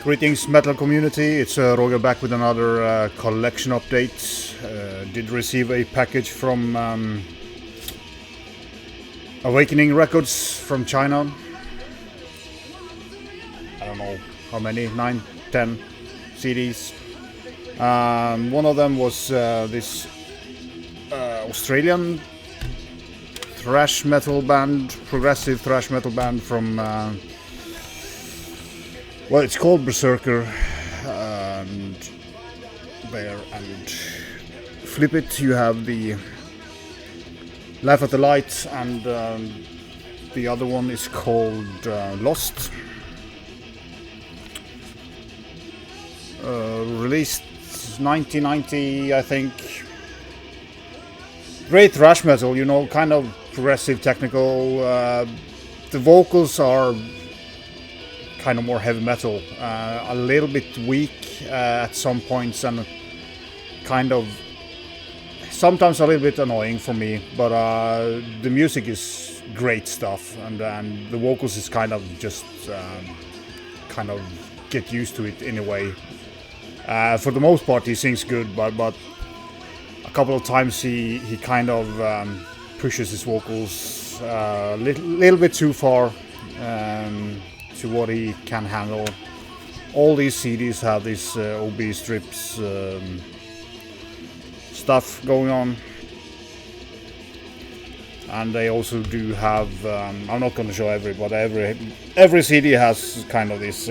Greetings metal community, it's Roger back with another collection update. Did receive a package from Awakening Records from China. I don't know how many, 9, 10 CDs. One of them was this Australian thrash metal band, progressive thrash metal band from well, it's called Bezerker, and there, and flip it, you have the Laugh at the Light, and the other one is called Lost. Released 1990, I think. Great thrash metal, you know, kind of progressive, technical. The vocals are kind of more heavy metal, a little bit weak at some points, and kind of sometimes a little bit annoying for me, but the music is great stuff, and the vocals is kind of just kind of get used to it in a way. For the most part he sings good, but a couple of times he kind of pushes his vocals a little bit too far to what he can handle. All these CDs have this OB strips stuff going on, and they also do have I'm not going to show every CD has kind of this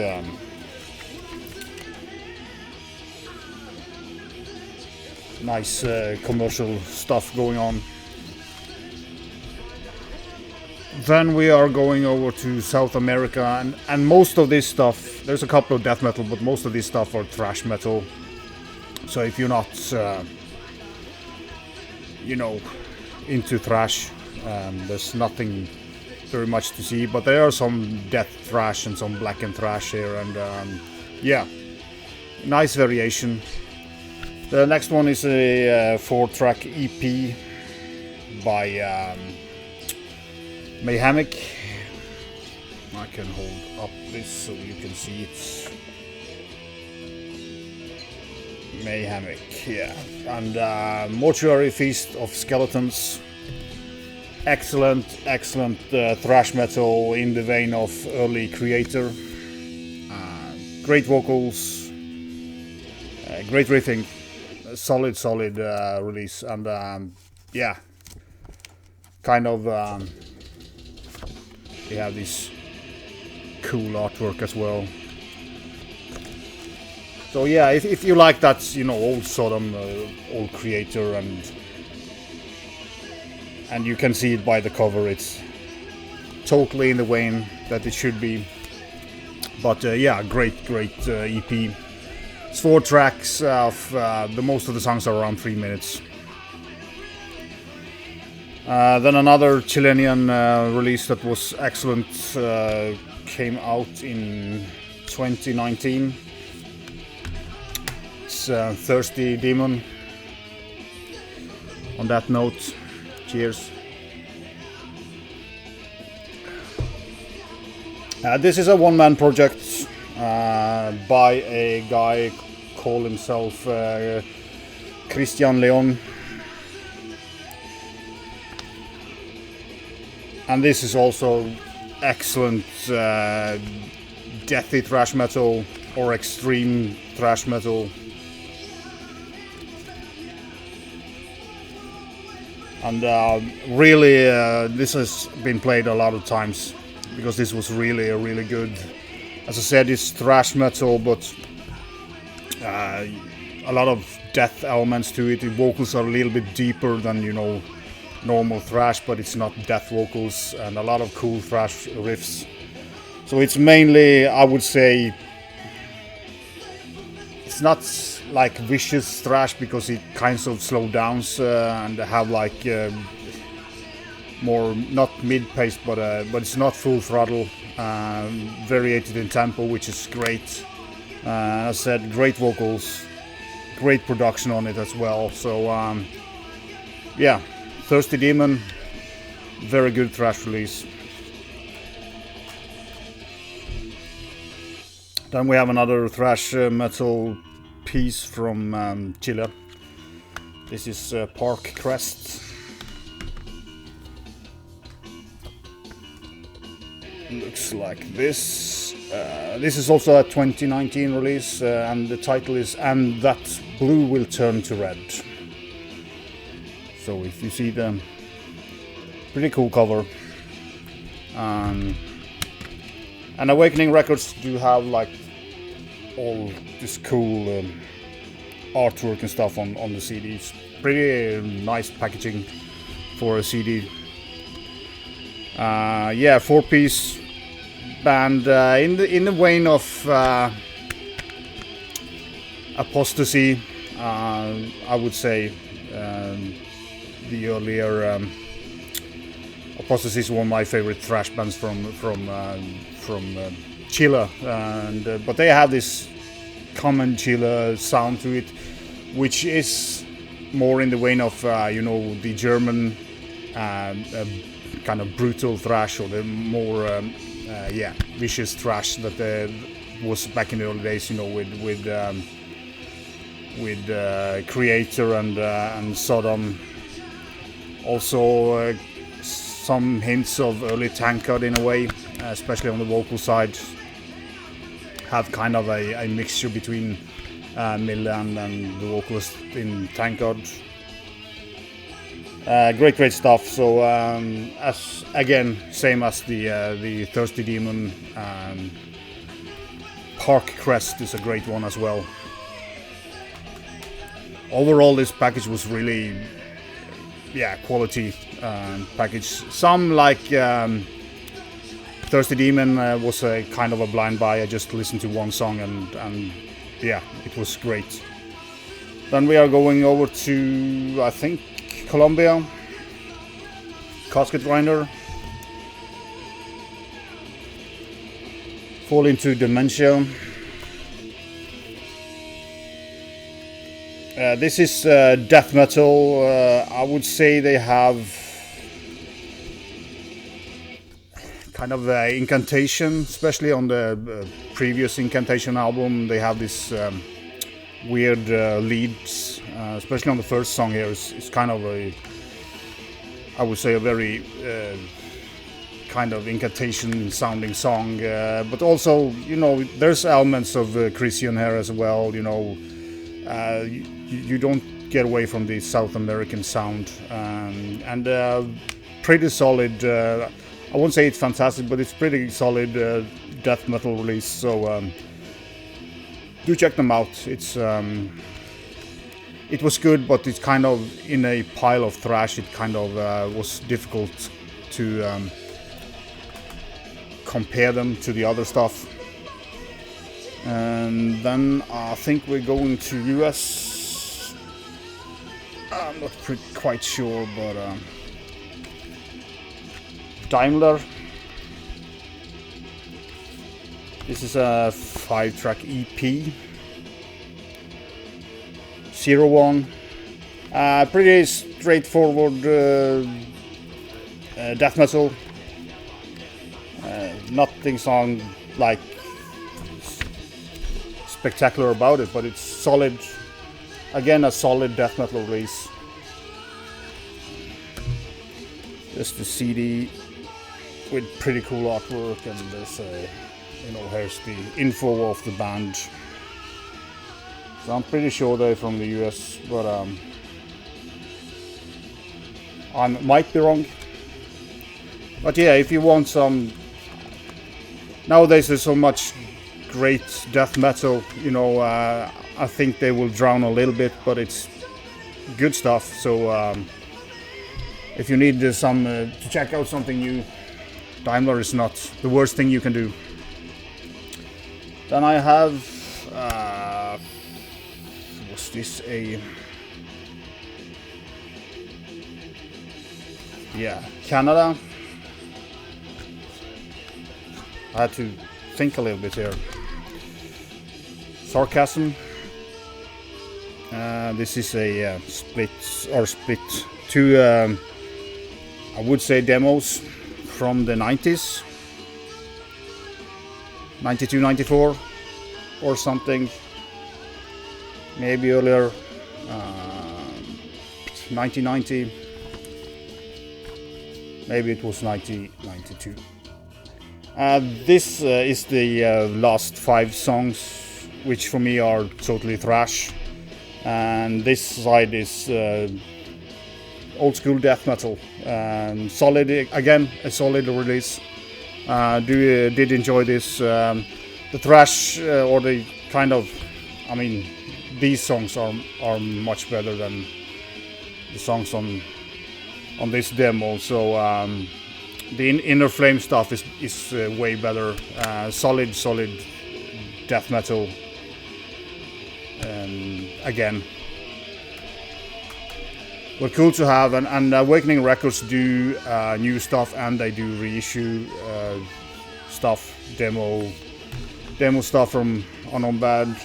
nice commercial stuff going on. Then we are going over to South America, and most of this stuff, there's a couple of death metal, but most of this stuff are thrash metal. So if you're not you know, into thrash, there's nothing very much to see, but there are some death thrash and some blackened thrash here, and yeah, nice variation. The next one is a 4-track EP by Mayhemic. I can hold up this so you can see it. Mayhemic, yeah. And Mortuary, Feast of Skeletons. Excellent thrash metal in the vein of early Creator. Great vocals, great riffing, solid release, and yeah, kind of they have this cool artwork as well. So yeah, if you like that, you know, old Sodom, old Creator, and you can see it by the cover, it's totally in the vein that it should be. But yeah, great EP. It's 4 tracks of the most of the songs are around 3 minutes. Then another Chilean release that was excellent came out in 2019. It's Thirsty Demon. On that note, cheers. This is a one-man project by a guy called himself Christian Leon. And this is also excellent deathy thrash metal or extreme thrash metal. And really, this has been played a lot of times because this was really good. As I said, it's thrash metal, but a lot of death elements to it. The vocals are a little bit deeper than, you know, normal thrash, but it's not death vocals, and a lot of cool thrash riffs. So it's mainly, I would say, it's not like vicious thrash because it kind of slow down and have like more, not mid-paced, but it's not full throttle, variated in tempo, which is great. As I said, great vocals, great production on it as well. So yeah, Thirsty Demon, very good thrash release. Then we have another thrash metal piece from Chile. This is Parkcrest. Looks like this. This is also a 2019 release, and the title is "And That Blue Will Turn to Red." So if you see the pretty cool cover. And Awakening Records do have like all this cool artwork and stuff on the CDs. Pretty nice packaging for a CD. Yeah, 4-piece band in the vein of Apostasy, I would say. The earlier Apostasy is one of my favorite thrash bands from Chile, but they have this common Chile sound to it, which is more in the vein of the German kind of brutal thrash, or the more vicious thrash that was back in the early days, with Creator and Sodom. Also some hints of early Tankard in a way, especially on the vocal side. Have kind of a mixture between Mille and the vocalist in Tankard. Great stuff. So as again, same as the Thirsty Demon, Parkcrest is a great one as well. Overall, this package was really quality package. Some like Thirsty Demon was a kind of a blind buy. I just listened to one song and it was great. Then we are going over to, I think, Colombia. Casket Grinder. Fall into Dementia. This is death metal. I would say they have kind of incantation, especially on the previous Incantation album. They have this weird leads, especially on the first song here. It's kind of I would say a very kind of incantation sounding song, but also there's elements of Christian here as well. You don't get away from the South American sound, and pretty solid. I won't say it's fantastic, but it's pretty solid death metal release. So do check them out. It was good, but it's kind of in a pile of thrash. It kind of was difficult to compare them to the other stuff. And then I think we're going to US. I'm not quite sure, but Daimler. This is a 5-track EP. 01. Pretty straightforward death metal. Nothing sound like spectacular about it, but it's solid. Again, a solid death metal release. Just the CD with pretty cool artwork, and there's here's the info of the band. So I'm pretty sure they're from the US, but I might be wrong. But yeah, if you want some, nowadays there's so much great death metal, I think they will drown a little bit, but it's good stuff. So if you need some to check out something new, Daimler is not the worst thing you can do. Then I have was this a Canada. I had to think a little bit here. Sarkasm. This is a split two, I would say, demos from the 90s, 92, 94. or something, maybe earlier, 1990, maybe it was 1992. This is the last 5 songs, which for me are totally thrash, and this side is old school death metal. Solid, again, a solid release. Did enjoy this. The thrash, or the kind of, I mean, these songs are much better than the songs on this demo. So the Inner Flame stuff is way better. Solid death metal. Again, but cool to have. And Awakening Records do new stuff, and they do reissue stuff, demo stuff from Unknown Band.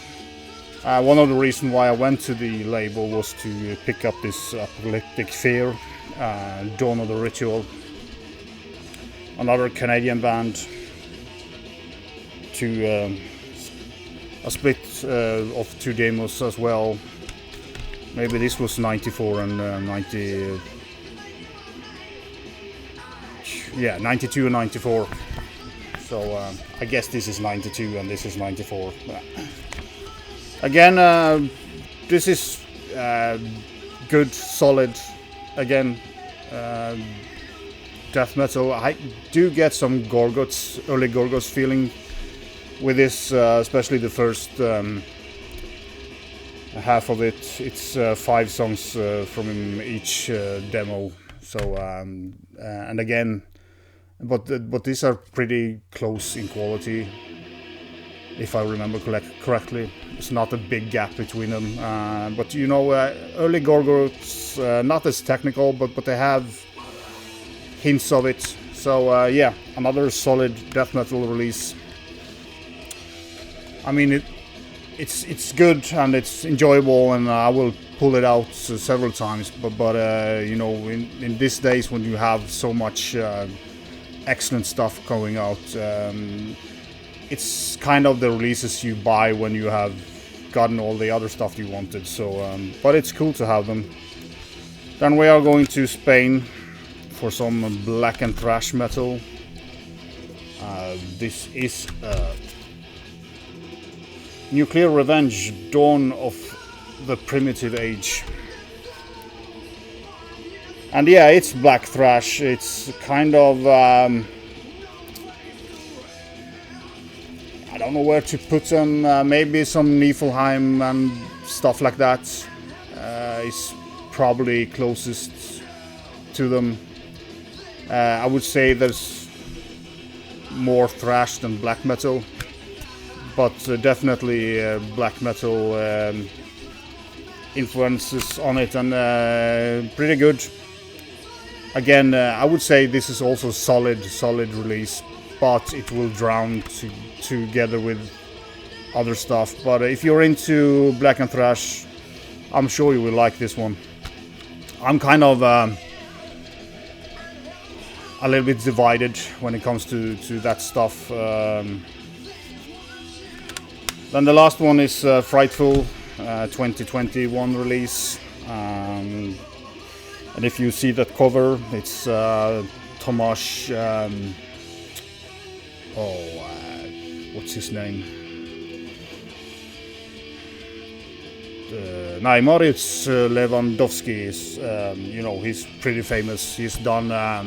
One of the reasons why I went to the label was to pick up this Apocalyptic Fear, Dawn of the Ritual, another Canadian band, to a split of 2 demos as well. Maybe this was 94 and 90. Yeah, 92 and 94. So I guess this is 92 and this is 94. Again, this is good, solid. Again, death metal. I do get some Gorguts, early Gorguts feeling with this, especially the first half of it. It's 5 songs from each demo. So and again, but these are pretty close in quality, if I remember correctly. It's not a big gap between them. But you know, early Gorguts, not as technical, but they have hints of it. So yeah, another solid death metal release. I mean, it's good and it's enjoyable, and I will pull it out several times. But you know, in these days when you have so much excellent stuff going out, it's kind of the releases you buy when you have gotten all the other stuff you wanted. So, but it's cool to have them. Then we are going to Spain for some black and thrash metal. This is Nuclear Revenge, Dawn of the Primitive Age. And yeah, it's black thrash. It's kind of I don't know where to put them. Maybe some Niflheim and stuff like that is probably closest to them. I would say there's more thrash than black metal, but definitely black metal influences on it, and pretty good. Again, I would say this is also solid release, but it will drown together with other stuff. But if you're into black and thrash, I'm sure you will like this one. I'm kind of a little bit divided when it comes to that stuff. Then the last one is Frightful, 2021 release. And if you see that cover, it's Tomasz. What's his name? Moritz Lewandowski is, you know, he's pretty famous. He's done a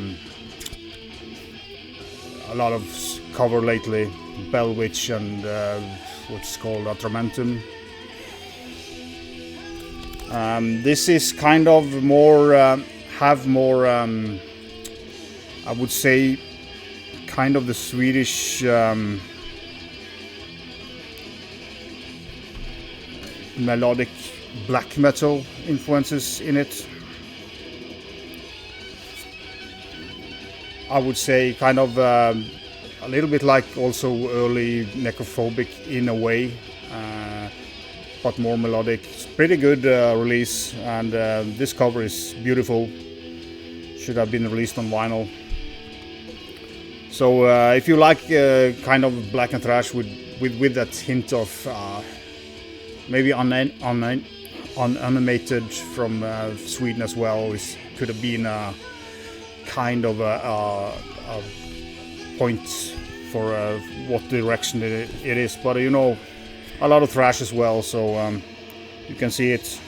lot of cover lately, Bell Witch and what's called Atramentum. This is kind of more, have more, I would say, kind of the Swedish melodic black metal influences in it. I would say kind of a little bit like also early Necrophobic in a way, but more melodic. It's pretty good release, and this cover is beautiful. Should have been released on vinyl. So if you like kind of black and thrash with with that hint of maybe animated from Sweden as well. It could have been a kind of a point for what direction it is, but you know, a lot of thrash as well, so you can see it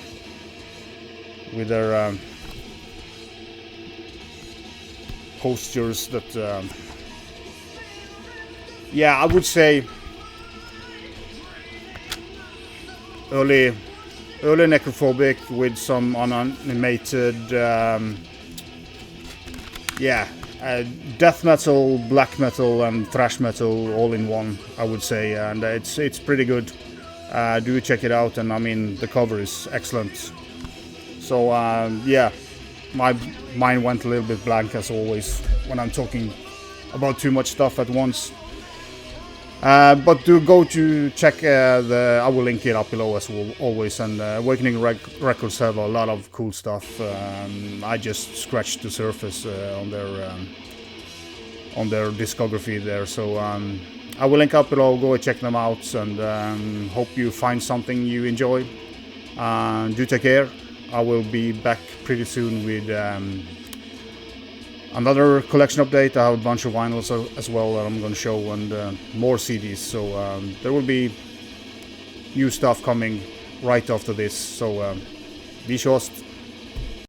with their postures that yeah, I would say early necrophobic with some unanimated yeah, death metal, black metal and thrash metal all in one, I would say, and it's pretty good. Do check it out, and I mean the cover is excellent. So yeah, my mind went a little bit blank as always when I'm talking about too much stuff at once. But do go to check I will link it up below as always, and Awakening Records have a lot of cool stuff. I just scratched the surface on their discography there, so I will link up below. Go and check them out, and hope you find something you enjoy. Do take care. I will be back pretty soon with another collection update. I have a bunch of vinyls as well that I'm going to show, and more CDs. So there will be new stuff coming right after this. So be sure